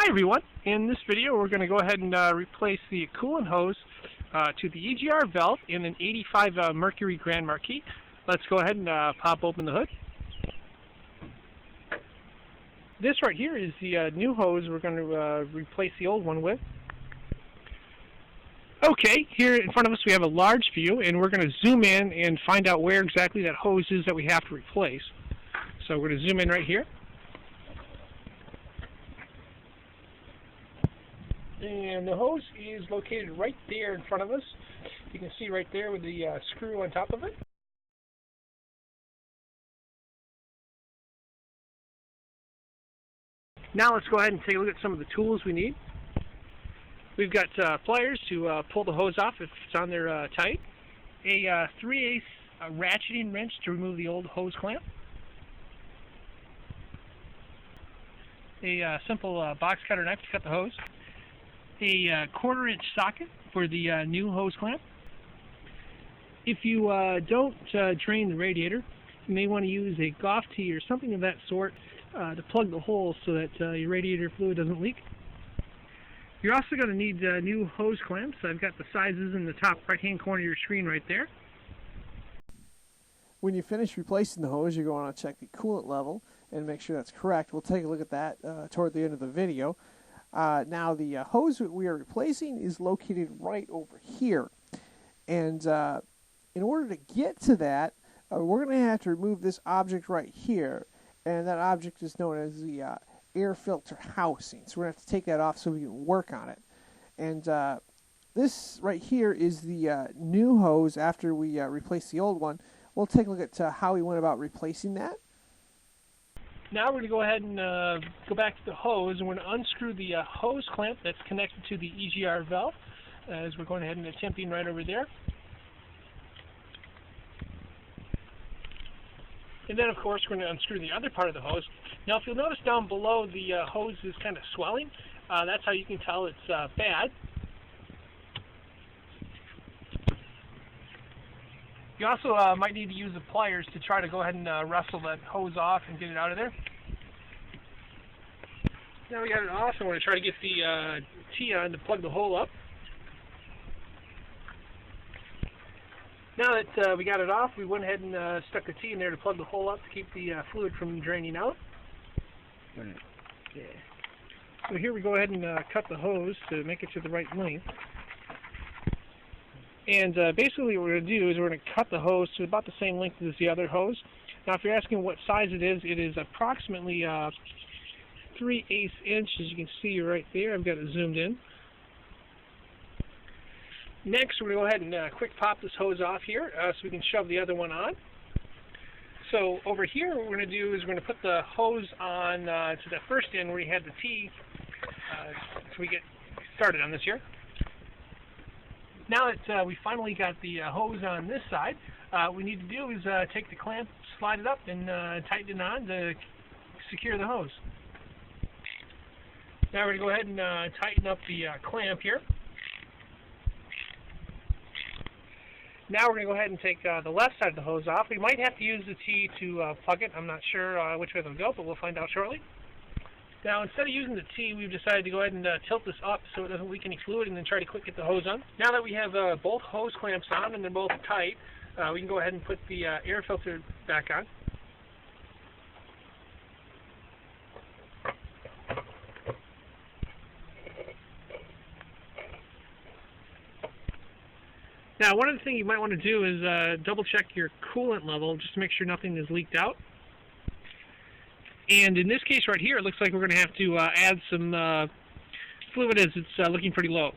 Hi everyone, in this video we're going to go ahead and replace the coolant hose to the EGR valve in an 85 Mercury Grand Marquis. Let's go ahead and pop open the hood. This right here is the new hose we're going to replace the old one with. Okay, here in front of us we have a large view, and we're going to zoom in and find out where exactly that hose is that we have to replace. So we're going to zoom in right here. And the hose is located right there in front of us. You can see right there with the screw on top of it. Now let's go ahead and take a look at some of the tools we need. We've got pliers to pull the hose off if it's on there tight. A 3/8 ratcheting wrench to remove the old hose clamp. A simple box cutter knife to cut the hose. A 1/4-inch socket for the new hose clamp. If you don't drain the radiator, you may want to use a golf tee or something of that sort to plug the hole so that your radiator fluid doesn't leak. You're also going to need new hose clamps. I've got the sizes in the top right-hand corner of your screen right there. When you finish replacing the hose, you're going to check the coolant level and make sure that's correct. We'll take a look at that toward the end of the video. Now the hose that we are replacing is located right over here, and in order to get to that, we're going to have to remove this object right here, and that object is known as the air filter housing. So we're going to have to take that off so we can work on it. And this right here is the new hose after we replace the old one. We'll take a look at how we went about replacing that. Now we're going to go ahead and go back to the hose, and we're going to unscrew the hose clamp that's connected to the EGR valve, as we're going ahead and attempting right over there. And then, of course, we're going to unscrew the other part of the hose. Now, if you'll notice down below, the hose is kind of swelling. That's how you can tell it's bad. You also might need to use the pliers to try to go ahead and wrestle that hose off and get it out of there. Now we got it off, and we're going to try to get the T on to plug the hole up. Now that we got it off, we went ahead and stuck the T in there to plug the hole up to keep the fluid from draining out. Yeah. So here we go ahead and cut the hose to make it to the right length. And basically what we're going to do is we're going to cut the hose to about the same length as the other hose. Now if you're asking what size it is approximately 3/8 inch, as you can see right there. I've got it zoomed in. Next we're going to go ahead and quick pop this hose off here so we can shove the other one on. So over here what we're going to do is we're going to put the hose on to the first end where you had the T so we get started on this here. Now that we finally got the hose on this side, what we need to do is take the clamp, slide it up, and tighten it on to secure the hose. Now we're going to go ahead and tighten up the clamp here. Now we're going to go ahead and take the left side of the hose off. We might have to use the T to plug it. I'm not sure which way it'll go, but we'll find out shortly. Now, instead of using the T, we've decided to go ahead and tilt this up so it doesn't leak any fluid, and then try to quick get the hose on. Now that we have both hose clamps on and they're both tight, we can go ahead and put the air filter back on. Now, one of the things you might want to do is double check your coolant level just to make sure nothing is leaked out. And in this case right here, it looks like we're going to have to add some fluid as it's looking pretty low.